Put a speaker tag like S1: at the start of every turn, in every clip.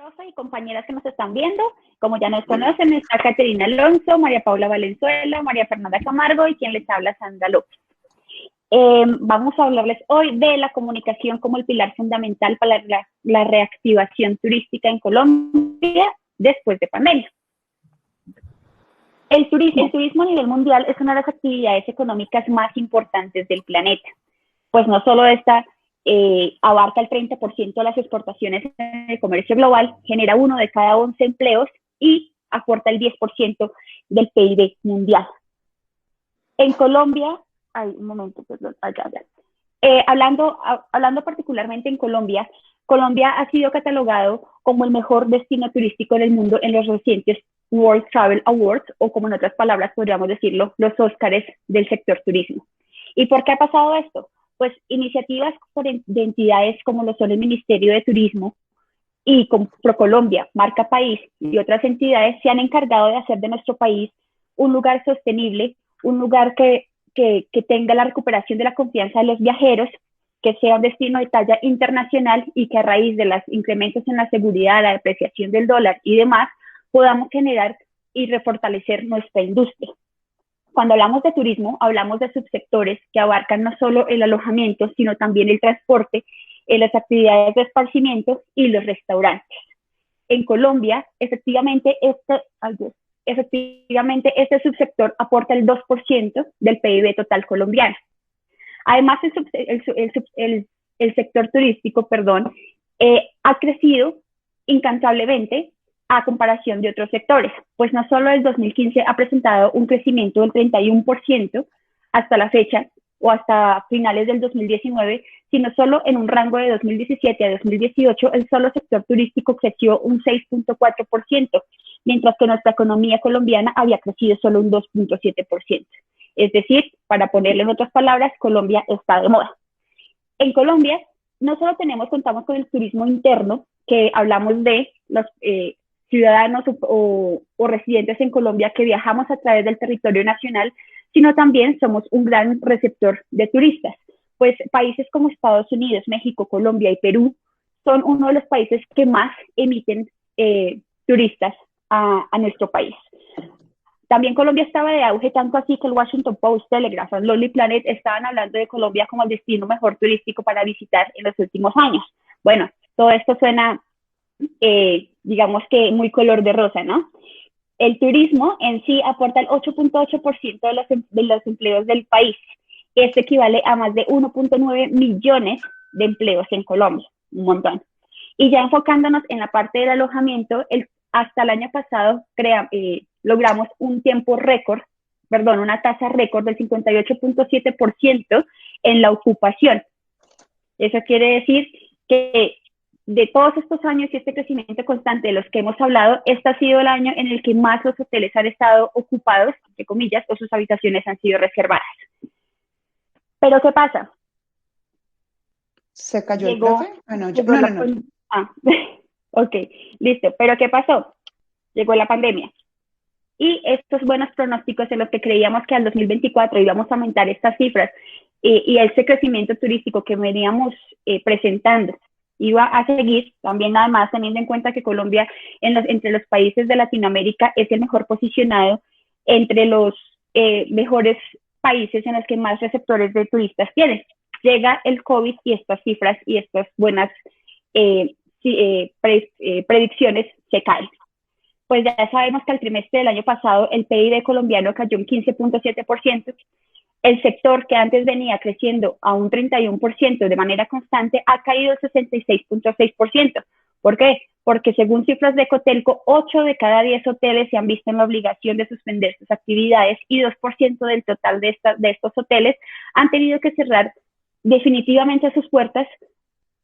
S1: Rosa y compañeras que nos están viendo. Como ya nos conocen, está Caterina Alonso, María Paula Valenzuela, María Fernanda Camargo y quien les habla, Sandra López. Vamos a hablarles hoy de la comunicación como el pilar fundamental para la reactivación turística en Colombia después de pandemia. El turismo a nivel mundial es una de las actividades económicas más importantes del planeta, pues no solo esta abarca el 30% de las exportaciones en el comercio global, genera 1 de cada 11 empleos y aporta el 10% del PIB mundial. En Colombia, hablando particularmente en Colombia, Colombia ha sido catalogado como el mejor destino turístico del mundo en los recientes World Travel Awards, o como en otras palabras podríamos decirlo, los Óscares del sector turismo. ¿Y por qué ha pasado esto? Pues iniciativas de entidades como lo son el Ministerio de Turismo y con ProColombia, Marca País y otras entidades se han encargado de hacer de nuestro país un lugar sostenible, un lugar que tenga la recuperación de la confianza de los viajeros, que sea un destino de talla internacional y que a raíz de los incrementos en la seguridad, la depreciación del dólar y demás, podamos generar y refortalecer nuestra industria. Cuando hablamos de turismo, hablamos de subsectores que abarcan no solo el alojamiento, sino también el transporte, las actividades de esparcimiento y los restaurantes. En Colombia, efectivamente, este subsector aporta el 2% del PIB total colombiano. Además, el sector turístico, ha crecido incansablemente a comparación de otros sectores, pues no solo el 2015 ha presentado un crecimiento del 31% hasta la fecha o hasta finales del 2019, sino solo en un rango de 2017 a 2018 el solo sector turístico creció un 6.4%, mientras que nuestra economía colombiana había crecido solo un 2.7%. Es decir, para ponerle en otras palabras, Colombia está de moda. En Colombia no solo contamos con el turismo interno, que hablamos de los ciudadanos o residentes en Colombia que viajamos a través del territorio nacional, sino también somos un gran receptor de turistas, pues países como Estados Unidos, México, Colombia y Perú son uno de los países que más emiten turistas a nuestro país. También Colombia estaba de auge, tanto así que el Washington Post, Telegraph, Lonely Planet estaban hablando de Colombia como el destino mejor turístico para visitar en los últimos años. Bueno, todo esto suena digamos que muy color de rosa, ¿no? El turismo en sí aporta el 8.8% de los empleos del país. Esto equivale a más de 1.9 millones de empleos en Colombia, un montón. Y ya enfocándonos en la parte del alojamiento, hasta el año pasado logramos una tasa récord del 58.7% en la ocupación. Eso quiere decir que de todos estos años y este crecimiento constante de los que hemos hablado, este ha sido el año en el que más los hoteles han estado ocupados, entre comillas, o sus habitaciones han sido reservadas. ¿Pero qué pasa?
S2: ¿Se cayó el profe?
S1: No. Ok, listo. ¿Pero qué pasó? Llegó la pandemia. Y estos buenos pronósticos en los que creíamos que al 2024 íbamos a aumentar estas cifras y ese crecimiento turístico que veníamos presentando iba a seguir, también además teniendo en cuenta que Colombia entre los países de Latinoamérica es el mejor posicionado entre los mejores países en los que más receptores de turistas tienen. Llega el COVID y estas cifras y estas buenas predicciones se caen. Pues ya sabemos que al trimestre del año pasado el PIB colombiano cayó un 15.7%. El sector que antes venía creciendo a un 31% de manera constante ha caído al 66.6%. ¿Por qué? Porque según cifras de Cotelco, 8 de cada 10 hoteles se han visto en la obligación de suspender sus actividades y 2% del total de estos hoteles han tenido que cerrar definitivamente sus puertas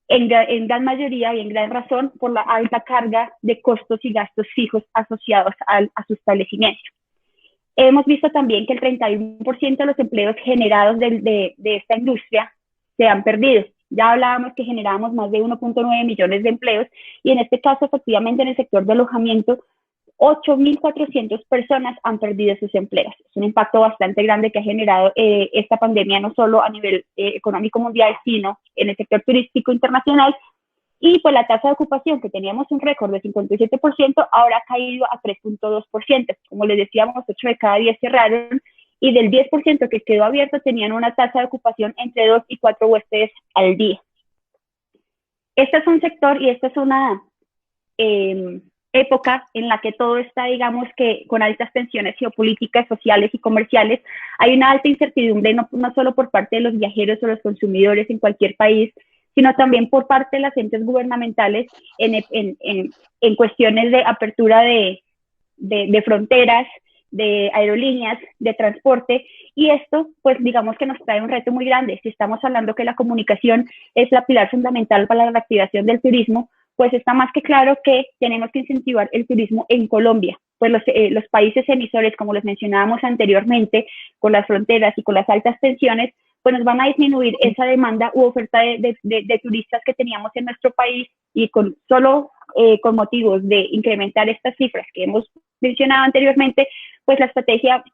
S1: en gran mayoría y en gran razón por la alta carga de costos y gastos fijos asociados a su establecimiento. Hemos visto también que el 31% de los empleos generados de esta industria se han perdido. Ya hablábamos que generábamos más de 1.9 millones de empleos y en este caso, efectivamente, en el sector de alojamiento, 8.400 personas han perdido sus empleos. Es un impacto bastante grande que ha generado esta pandemia, no solo a nivel económico mundial, sino en el sector turístico internacional Y pues la tasa de ocupación, que teníamos un récord de 57%, ahora ha caído a 3.2%. Como les decíamos, 8 de cada 10 cerraron, y del 10% que quedó abierto tenían una tasa de ocupación entre 2 y 4 huéspedes al día. Este es un sector y esta es una época en la que todo está, digamos, que con altas tensiones geopolíticas, sociales y comerciales. Hay una alta incertidumbre, no solo por parte de los viajeros o los consumidores en cualquier país, sino también por parte de las entes gubernamentales en cuestiones de apertura de fronteras, de aerolíneas, de transporte, y esto, pues digamos que nos trae un reto muy grande. Si estamos hablando que la comunicación es la pilar fundamental para la reactivación del turismo, pues está más que claro que tenemos que incentivar el turismo en Colombia. Pues los países emisores, como les mencionábamos anteriormente, con las fronteras y con las altas tensiones, pues nos van a disminuir esa demanda u oferta de turistas que teníamos en nuestro país, y con motivos de incrementar estas cifras que hemos mencionado anteriormente, pues la estrategia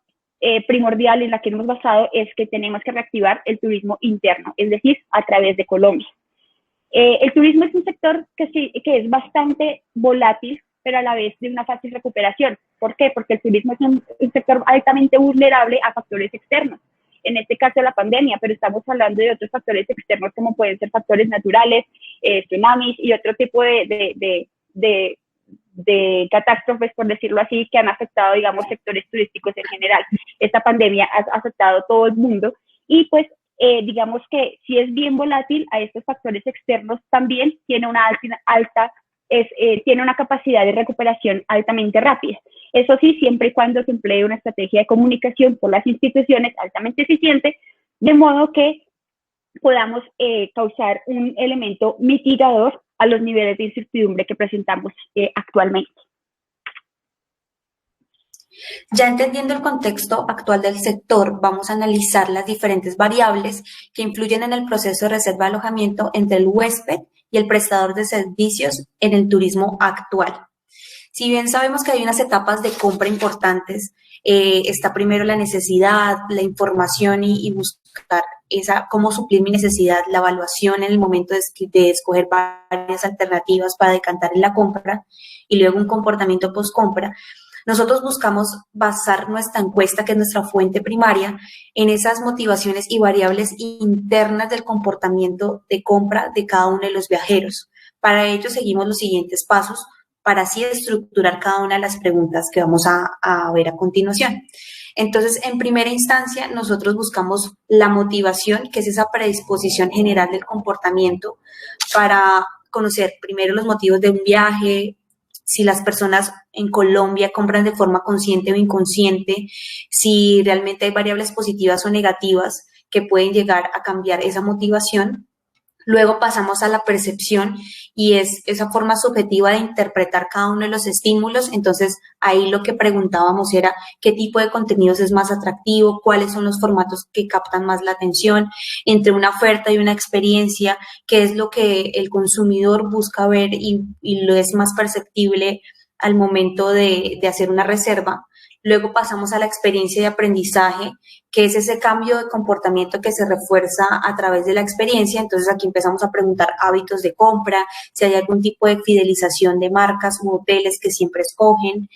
S1: primordial en la que hemos basado es que tenemos que reactivar el turismo interno, es decir, a través de Colombia. El turismo es un sector que es bastante volátil, pero a la vez de una fácil recuperación. ¿Por qué? Porque el turismo es un sector altamente vulnerable a factores externos. En este caso la pandemia, pero estamos hablando de otros factores externos como pueden ser factores naturales, tsunamis y otro tipo de catástrofes, por decirlo así, que han afectado, digamos, sectores turísticos en general. Esta pandemia ha afectado a todo el mundo, y pues digamos que si es bien volátil a estos factores externos, también tiene tiene una capacidad de recuperación altamente rápida. Eso sí, siempre y cuando se emplee una estrategia de comunicación por las instituciones altamente eficiente, de modo que podamos causar un elemento mitigador a los niveles de incertidumbre que presentamos actualmente.
S2: Ya entendiendo el contexto actual del sector, vamos a analizar las diferentes variables que influyen en el proceso de reserva de alojamiento entre el huésped y el prestador de servicios en el turismo actual. Si bien sabemos que hay unas etapas de compra importantes, está primero la necesidad, la información y buscar cómo suplir mi necesidad, la evaluación en el momento de escoger varias alternativas para decantar en la compra, y luego un comportamiento post-compra. Nosotros buscamos basar nuestra encuesta, que es nuestra fuente primaria, en esas motivaciones y variables internas del comportamiento de compra de cada uno de los viajeros. Para ello seguimos los siguientes pasos para así estructurar cada una de las preguntas que vamos a ver a continuación. Entonces, en primera instancia, nosotros buscamos la motivación, que es esa predisposición general del comportamiento, para conocer primero los motivos de un viaje, si las personas en Colombia compran de forma consciente o inconsciente, si realmente hay variables positivas o negativas que pueden llegar a cambiar esa motivación. Luego pasamos a la percepción, y es esa forma subjetiva de interpretar cada uno de los estímulos. Entonces, ahí lo que preguntábamos era qué tipo de contenidos es más atractivo, cuáles son los formatos que captan más la atención, entre una oferta y una experiencia, qué es lo que el consumidor busca ver y lo es más perceptible al momento de hacer una reserva. Luego pasamos a la experiencia de aprendizaje, que es ese cambio de comportamiento que se refuerza a través de la experiencia. Entonces aquí empezamos a preguntar hábitos de compra, si hay algún tipo de fidelización de marcas u hoteles que siempre escogen.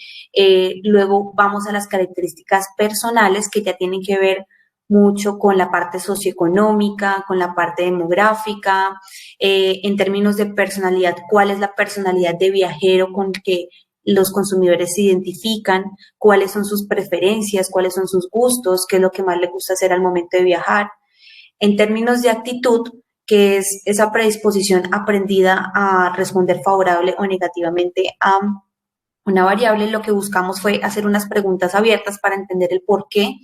S2: Luego vamos a las características personales, que ya tienen que ver mucho con la parte socioeconómica, con la parte demográfica, en términos de personalidad, cuál es la personalidad de viajero con que los consumidores se identifican, cuáles son sus preferencias, cuáles son sus gustos, qué es lo que más les gusta hacer al momento de viajar. En términos de actitud, que es esa predisposición aprendida a responder favorable o negativamente a una variable, lo que buscamos fue hacer unas preguntas abiertas para entender el porqué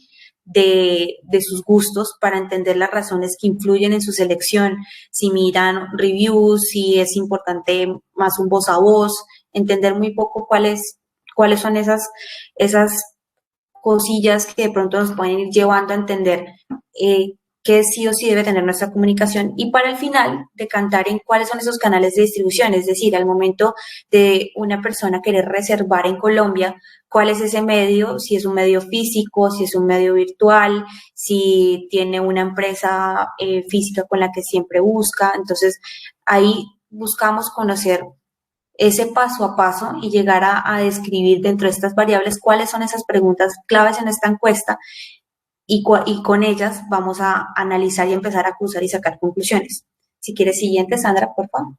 S2: de sus gustos, para entender las razones que influyen en su selección, si miran reviews, si es importante más un voz a voz, entender muy poco cuáles son esas cosillas que de pronto nos pueden ir llevando a entender qué sí o sí debe tener nuestra comunicación, y para el final decantar en cuáles son esos canales de distribución. Es decir, al momento de una persona querer reservar en Colombia, cuál es ese medio, si es un medio físico, si es un medio virtual, si tiene una empresa física con la que siempre busca. Entonces, ahí buscamos conocer ese paso a paso y llegar a describir dentro de estas variables cuáles son esas preguntas claves en esta encuesta y con ellas vamos a analizar y empezar a cruzar y sacar conclusiones. Si quieres, siguiente, Sandra, por favor.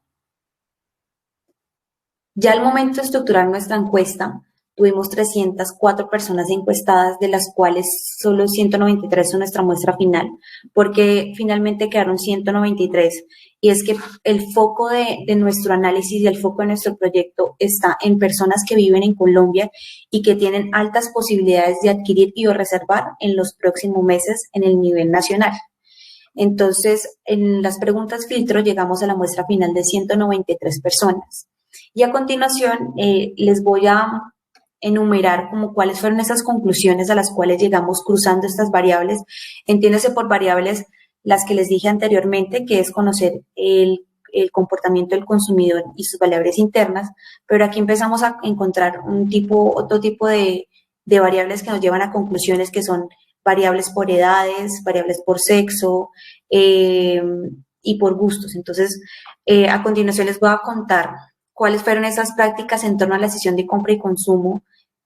S2: Ya al momento de estructurar nuestra encuesta, tuvimos 304 personas encuestadas, de las cuales solo 193 son nuestra muestra final, porque finalmente quedaron 193. Y es que el foco de nuestro análisis y el foco de nuestro proyecto está en personas que viven en Colombia y que tienen altas posibilidades de adquirir y o reservar en los próximos meses en el nivel nacional. Entonces, en las preguntas filtro llegamos a la muestra final de 193 personas. Y a continuación les voy a enumerar como cuáles fueron esas conclusiones a las cuales llegamos cruzando estas variables. Entiéndase por variables las que les dije anteriormente, que es conocer el comportamiento del consumidor y sus variables internas, pero aquí empezamos a encontrar otro tipo de variables que nos llevan a conclusiones que son variables por edades, variables por sexo y por gustos. Entonces, a continuación les voy a contar cuáles fueron esas prácticas en torno a la decisión de compra y consumo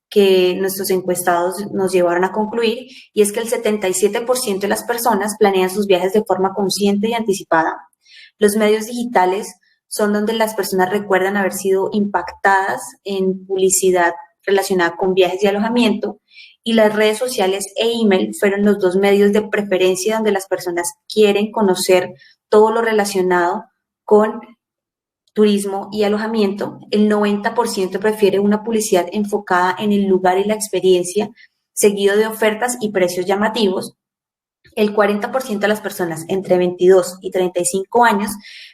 S2: que nuestros encuestados nos llevaron a concluir, y es que el 77% de las personas planean sus viajes de forma consciente y anticipada. Los medios digitales son donde las personas recuerdan haber sido impactadas en publicidad relacionada con viajes y alojamiento, y las redes sociales e email fueron los dos medios de preferencia donde las personas quieren conocer todo lo relacionado con turismo y alojamiento. El 90% prefiere una publicidad enfocada en el lugar y la experiencia, seguido de ofertas y precios llamativos. El 40% de las personas entre 22 y 35 años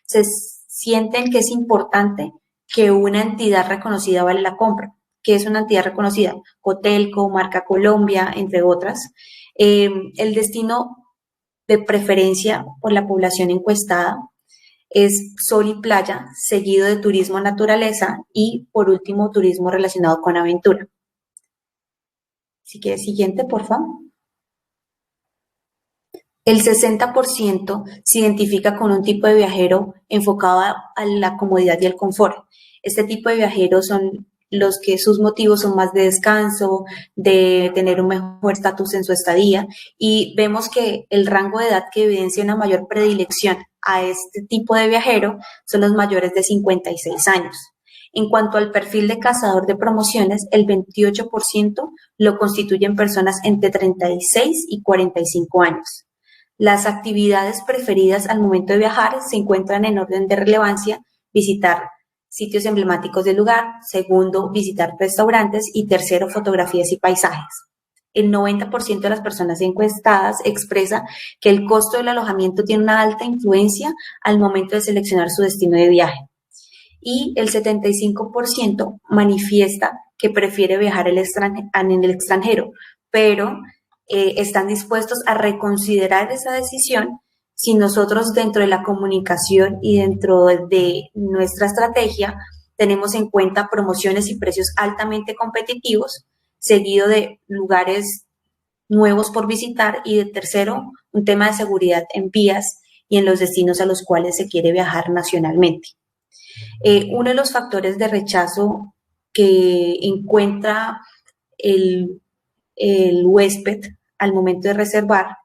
S2: se sienten que es importante que una entidad reconocida vale la compra. ¿Qué es una entidad reconocida? Cotelco, Marca Colombia, entre otras. El destino de preferencia por la población encuestada es sol y playa, seguido de turismo naturaleza y, por último, turismo relacionado con aventura. Si quieres, siguiente, por favor. El 60% se identifica con un tipo de viajero enfocado a la comodidad y el confort. Este tipo de viajeros son los que sus motivos son más de descanso, de tener un mejor estatus en su estadía, y vemos que el rango de edad que evidencia una mayor predilección a este tipo de viajero son los mayores de 56 años. En cuanto al perfil de cazador de promociones, el 28% lo constituyen personas entre 36 y 45 años. Las actividades preferidas al momento de viajar se encuentran en orden de relevancia: visitar sitios emblemáticos del lugar, segundo, visitar restaurantes, y tercero, fotografías y paisajes. El 90% de las personas encuestadas expresa que el costo del alojamiento tiene una alta influencia al momento de seleccionar su destino de viaje. Y el 75% manifiesta que prefiere viajar en el extranjero, pero están dispuestos a reconsiderar esa decisión si nosotros, dentro de la comunicación y dentro de nuestra estrategia, tenemos en cuenta promociones y precios altamente competitivos, seguido de lugares nuevos por visitar, y de tercero, un tema de seguridad en vías y en los destinos a los cuales se quiere viajar nacionalmente. Uno de los factores de rechazo que encuentra el huésped al momento de reservar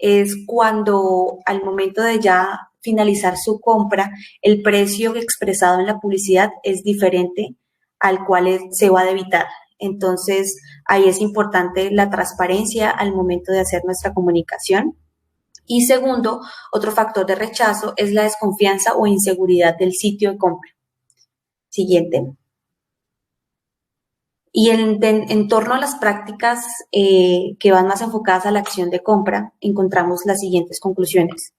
S2: es cuando, al momento de ya finalizar su compra, el precio expresado en la publicidad es diferente al cual se va a debitar. Entonces, ahí es importante la transparencia al momento de hacer nuestra comunicación. Y segundo, otro factor de rechazo es la desconfianza o inseguridad del sitio de compra. Siguiente. Y en torno a las prácticas que van más enfocadas a la acción de compra, encontramos las siguientes conclusiones.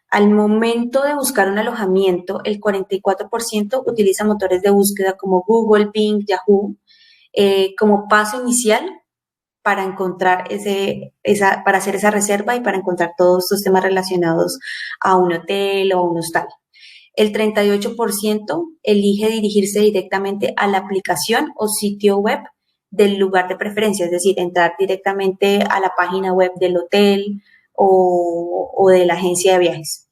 S2: Al momento de buscar un alojamiento, el 44% utiliza motores de búsqueda como Google, Bing, Yahoo, como paso inicial para encontrar para hacer esa reserva y para encontrar todos estos temas relacionados a un hotel o a un hostal. El 38% elige dirigirse directamente a la aplicación o sitio web del lugar de preferencia, es decir, entrar directamente a la página web del hotel o de la agencia de viajes.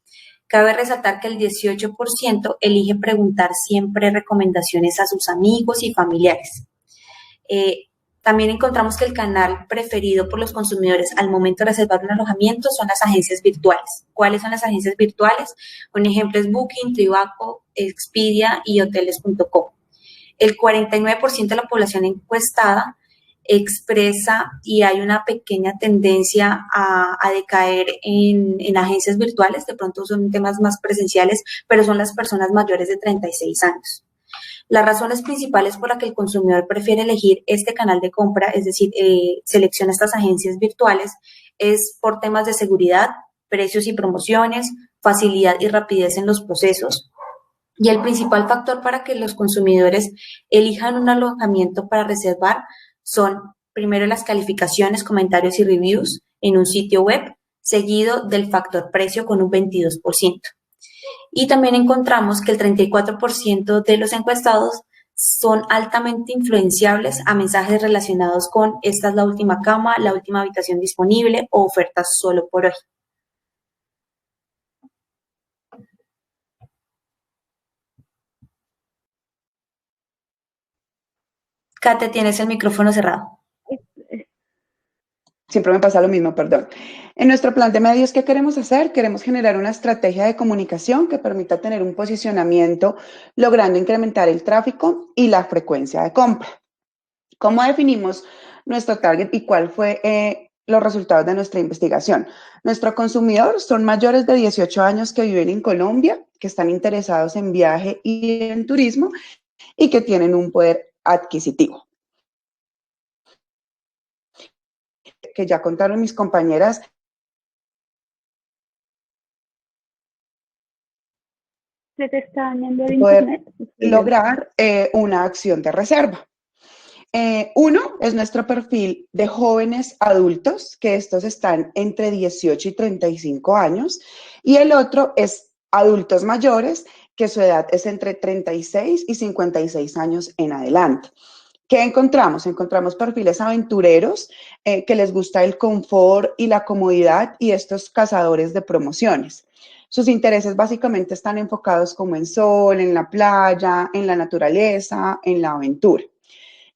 S2: Cabe resaltar que el 18% elige preguntar siempre recomendaciones a sus amigos y familiares. También encontramos que el canal preferido por los consumidores al momento de reservar un alojamiento son las agencias virtuales. ¿Cuáles son las agencias virtuales? Un ejemplo es Booking, Trivago, Expedia y Hoteles.com. El 49% de la población encuestada expresa y hay una pequeña tendencia a decaer en agencias virtuales, de pronto son temas más presenciales, pero son las personas mayores de 36 años. Las razones principales por las que el consumidor prefiere elegir este canal de compra, es decir, selecciona estas agencias virtuales, es por temas de seguridad, precios y promociones, facilidad y rapidez en los procesos. Y el principal factor para que los consumidores elijan un alojamiento para reservar son, primero, las calificaciones, comentarios y reviews en un sitio web, seguido del factor precio con un 22%. Y también encontramos que el 34% de los encuestados son altamente influenciables a mensajes relacionados con esta es la última cama, la última habitación disponible o ofertas solo por hoy. Kate, tienes el micrófono cerrado.
S3: Siempre me pasa lo mismo, perdón. En nuestro plan de medios, ¿qué queremos hacer? Queremos generar una estrategia de comunicación que permita tener un posicionamiento, logrando incrementar el tráfico y la frecuencia de compra. ¿Cómo definimos nuestro target y cuál fue los resultados de nuestra investigación? Nuestro consumidor son mayores de 18 años que viven en Colombia, que están interesados en viaje y en turismo y que tienen un poder adquisitivo. Que ya contaron mis compañeras.
S1: ¿Se te está dañando el
S3: poder
S1: internet?
S3: lograr una acción de reserva. Uno es nuestro perfil de jóvenes adultos, que estos están entre 18 y 35 años, y el otro es adultos mayores, que su edad es entre 36 y 56 años en adelante. ¿Qué encontramos? Encontramos perfiles aventureros que les gusta el confort y la comodidad y estos cazadores de promociones. Sus intereses básicamente están enfocados como en sol, en la playa, en la naturaleza, en la aventura.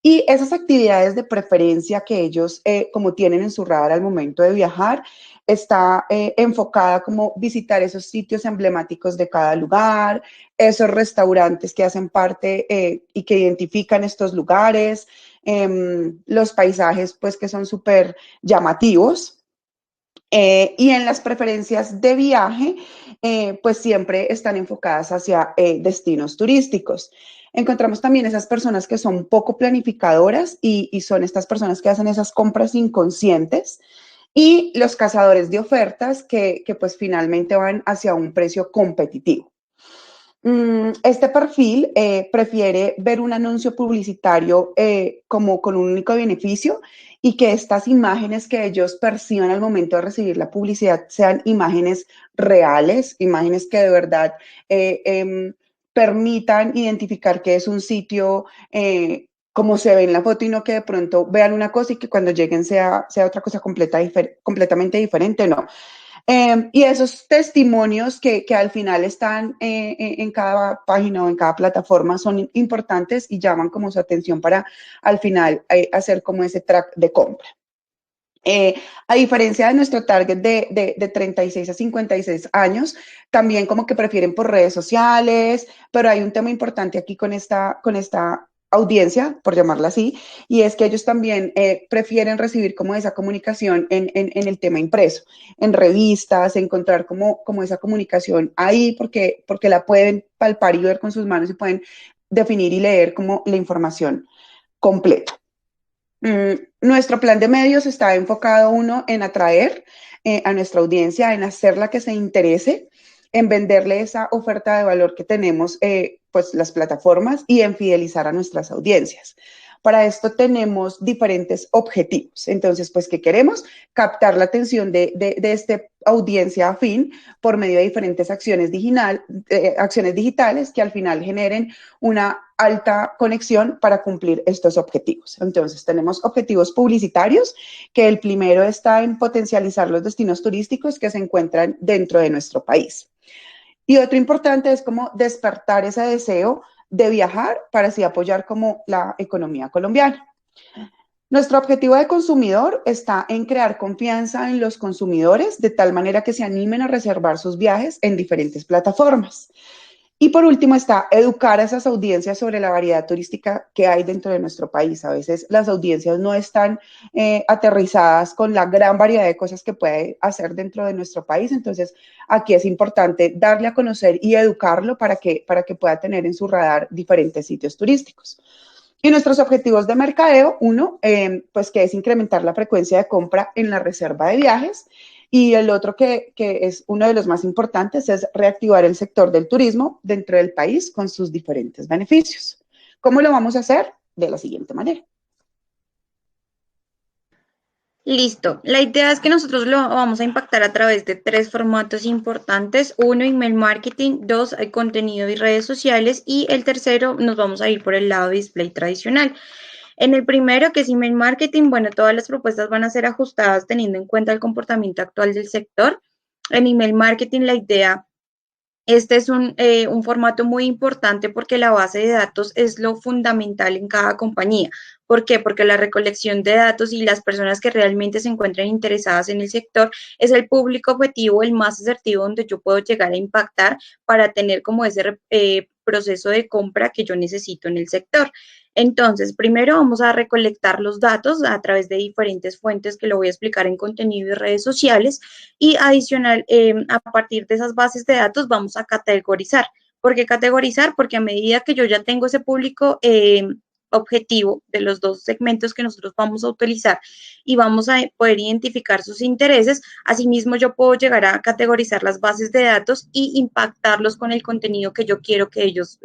S3: Y esas actividades de preferencia que ellos como tienen en su radar al momento de viajar, está enfocada como visitar esos sitios emblemáticos de cada lugar, esos restaurantes que hacen parte y que identifican estos lugares, los paisajes pues que son súper llamativos. Y en las preferencias de viaje, pues siempre están enfocadas hacia destinos turísticos. Encontramos también esas personas que son poco planificadoras y son estas personas que hacen esas compras inconscientes y los cazadores de ofertas que pues finalmente van hacia un precio competitivo. Este perfil prefiere ver un anuncio publicitario como con un único beneficio y que estas imágenes que ellos perciban al momento de recibir la publicidad sean imágenes reales, imágenes que de verdad permitan identificar que es un sitio como se ve en la foto y no que de pronto vean una cosa y que cuando lleguen sea otra cosa completamente diferente, no. Y esos testimonios que al final están en cada página o en cada plataforma son importantes y llaman como su atención para al final hacer como ese track de compra. A diferencia de nuestro target de 36 a 56 años, también como que prefieren por redes sociales, pero hay un tema importante aquí con esta audiencia, por llamarla así, y es que ellos también prefieren recibir como esa comunicación en el tema impreso, en revistas, encontrar como esa comunicación ahí, porque la pueden palpar y ver con sus manos y pueden definir y leer como la información completa. Nuestro plan de medios está enfocado, uno, en atraer a nuestra audiencia, en hacerla que se interese, en venderle esa oferta de valor que tenemos, pues las plataformas y en fidelizar a nuestras audiencias. Para esto tenemos diferentes objetivos. Entonces, pues, ¿qué queremos? Captar la atención de esta audiencia afín por medio de diferentes acciones digitales que al final generen una alta conexión para cumplir estos objetivos. Entonces, tenemos objetivos publicitarios, que el primero está en potencializar los destinos turísticos que se encuentran dentro de nuestro país. Y otro importante es como despertar ese deseo de viajar para así apoyar como la economía colombiana. Nuestro objetivo de consumidor está en crear confianza en los consumidores de tal manera que se animen a reservar sus viajes en diferentes plataformas. Y por último está educar a esas audiencias sobre la variedad turística que hay dentro de nuestro país. A veces las audiencias no están aterrizadas con la gran variedad de cosas que puede hacer dentro de nuestro país. Entonces, aquí es importante darle a conocer y educarlo para que pueda tener en su radar diferentes sitios turísticos. Y nuestros objetivos de mercadeo, uno, pues que es incrementar la frecuencia de compra en la reserva de viajes. Y el otro que es uno de los más importantes es reactivar el sector del turismo dentro del país con sus diferentes beneficios. ¿Cómo lo vamos a hacer? De la siguiente manera.
S4: Listo. La idea es que nosotros lo vamos a impactar a través de 3 formatos importantes. Uno, email marketing. Dos, contenido y redes sociales. Y el tercero, nos vamos a ir por el lado display tradicional. En el primero, que es email marketing, bueno, todas las propuestas van a ser ajustadas teniendo en cuenta el comportamiento actual del sector. En email marketing, la idea, este es un formato muy importante porque la base de datos es lo fundamental en cada compañía. ¿Por qué? Porque la recolección de datos y las personas que realmente se encuentran interesadas en el sector es el público objetivo, el más asertivo donde yo puedo llegar a impactar para tener como ese proceso de compra que yo necesito en el sector. Entonces, primero vamos a recolectar los datos a través de diferentes fuentes que lo voy a explicar en contenido y redes sociales y adicional, a partir de esas bases de datos vamos a categorizar. ¿Por qué categorizar? Porque a medida que yo ya tengo ese público objetivo de los dos segmentos que nosotros vamos a utilizar y vamos a poder identificar sus intereses, asimismo yo puedo llegar a categorizar las bases de datos y impactarlos con el contenido que yo quiero que ellos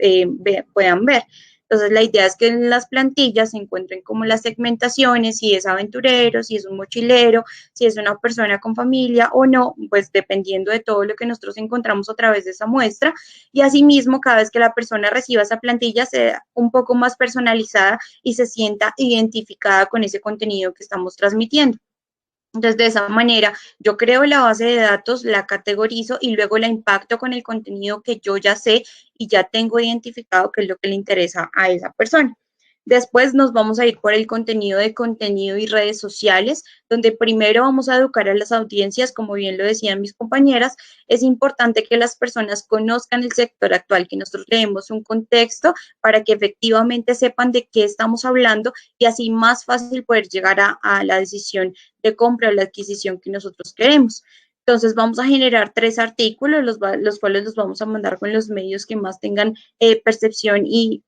S4: puedan ver. Entonces, la idea es que en las plantillas se encuentren como las segmentaciones, si es aventurero, si es un mochilero, si es una persona con familia o no, pues dependiendo de todo lo que nosotros encontramos a través de esa muestra. Y asimismo, cada vez que la persona reciba esa plantilla, sea un poco más personalizada y se sienta identificada con ese contenido que estamos transmitiendo. Entonces, de esa manera, yo creo la base de datos, la categorizo y luego la impacto con el contenido que yo ya sé y ya tengo identificado qué es lo que le interesa a esa persona. Después nos vamos a ir por el contenido de contenido y redes sociales, donde primero vamos a educar a las audiencias, como bien lo decían mis compañeras, es importante que las personas conozcan el sector actual, que nosotros le demos un contexto para que efectivamente sepan de qué estamos hablando y así más fácil poder llegar a la decisión de compra o la adquisición que nosotros queremos. Entonces vamos a generar 3 artículos, los cuales los vamos a mandar con los medios que más tengan percepción y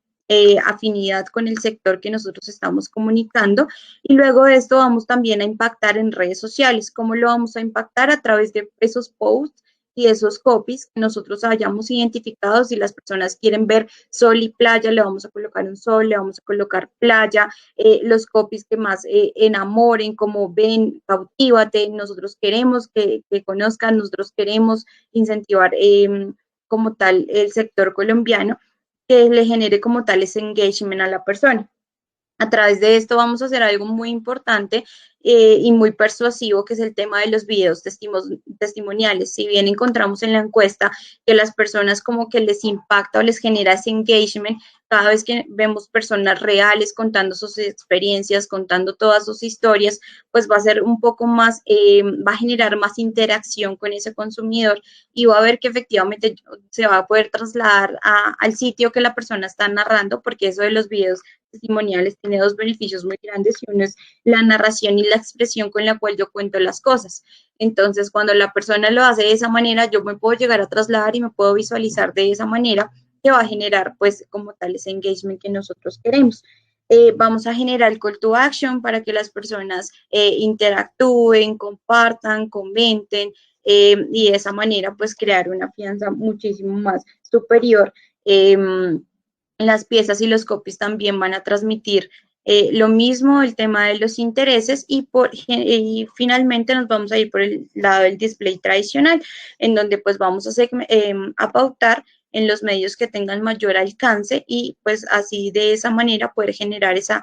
S4: afinidad con el sector que nosotros estamos comunicando. Y luego de esto vamos también a impactar en redes sociales. ¿Cómo lo vamos a impactar? A través de esos posts y esos copies que nosotros hayamos identificado. Si las personas quieren ver sol y playa, le vamos a colocar un sol, le vamos a colocar playa, los copies que más enamoren, como ven, cautívate, nosotros queremos que conozcan, nosotros queremos incentivar como tal el sector colombiano, que le genere como tal ese engagement a la persona. A través de esto vamos a hacer algo muy importante y muy persuasivo, que es el tema de los videos testimoniales. Si bien encontramos en la encuesta que las personas como que les impacta o les genera ese engagement, cada vez que vemos personas reales contando sus experiencias, contando todas sus historias, pues va a ser un poco más, va a generar más interacción con ese consumidor y va a ver que efectivamente se va a poder trasladar al sitio que la persona está narrando, porque eso de los videos testimoniales tiene 2 beneficios muy grandes y uno es la narración y la expresión con la cual yo cuento las cosas. Entonces, cuando la persona lo hace de esa manera, yo me puedo llegar a trasladar y me puedo visualizar de esa manera, que va a generar pues como tal ese engagement que nosotros queremos. Vamos a generar el call to action para que las personas interactúen, compartan, comenten y de esa manera pues crear una fianza muchísimo más superior. Las piezas y los copies también van a transmitir lo mismo, el tema de los intereses y finalmente nos vamos a ir por el lado del display tradicional, en donde pues vamos a pautar en los medios que tengan mayor alcance y pues así de esa manera poder generar esa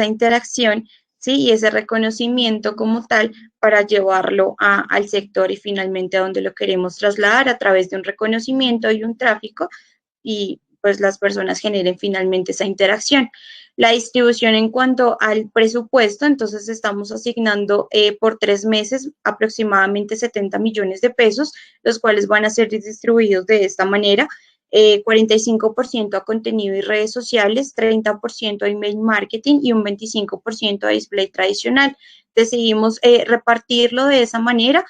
S4: interacción ¿sí? Y ese reconocimiento como tal para llevarlo al sector y finalmente a donde lo queremos trasladar a través de un reconocimiento y un tráfico y pues las personas generen finalmente esa interacción. La distribución en cuanto al presupuesto, entonces estamos asignando por 3 meses aproximadamente 70 millones de pesos, los cuales van a ser distribuidos de esta manera. 45% a contenido y redes sociales, 30% a email marketing y un 25% a display tradicional. Decidimos repartirlo de esa manera,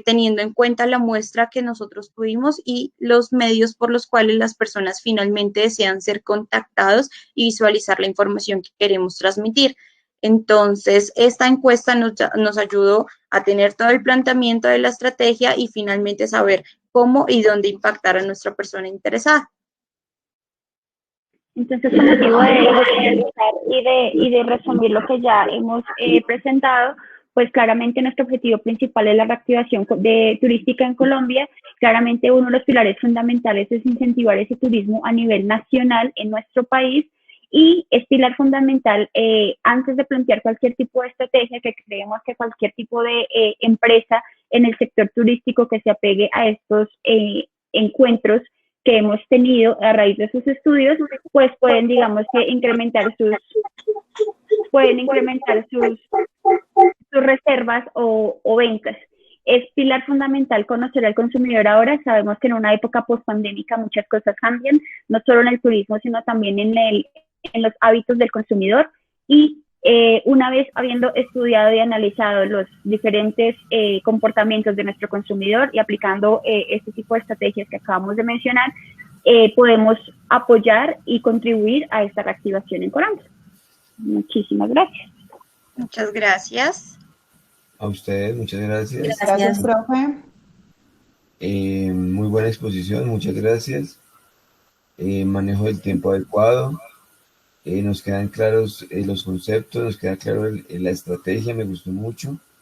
S4: teniendo en cuenta la muestra que nosotros tuvimos y los medios por los cuales las personas finalmente desean ser contactados y visualizar la información que queremos transmitir. Entonces, esta encuesta nos ayudó a tener todo el planteamiento de la estrategia y finalmente saber cómo y dónde impactar a nuestra persona interesada.
S1: Entonces, con motivo de y de resumir lo que ya hemos presentado, pues claramente nuestro objetivo principal es la reactivación turística en Colombia. Claramente uno de los pilares fundamentales es incentivar ese turismo a nivel nacional en nuestro país y es pilar fundamental antes de plantear cualquier tipo de estrategia, que creemos que cualquier tipo de empresa en el sector turístico que se apegue a estos encuentros que hemos tenido a raíz de sus estudios, pues pueden, digamos que, incrementar sus reservas o ventas. Es pilar fundamental conocer al consumidor ahora. Sabemos que en una época post-pandémica muchas cosas cambian, no solo en el turismo, sino también en los hábitos del consumidor. Y una vez habiendo estudiado y analizado los diferentes comportamientos de nuestro consumidor y aplicando este tipo de estrategias que acabamos de mencionar, podemos apoyar y contribuir a esta reactivación en Colombia. Muchísimas gracias.
S4: Muchas gracias.
S5: A ustedes, muchas gracias.
S3: Gracias, profe.
S5: Muy buena exposición, muchas gracias. Manejo del tiempo adecuado. Nos quedan claros los conceptos, nos queda claro la estrategia, me gustó mucho.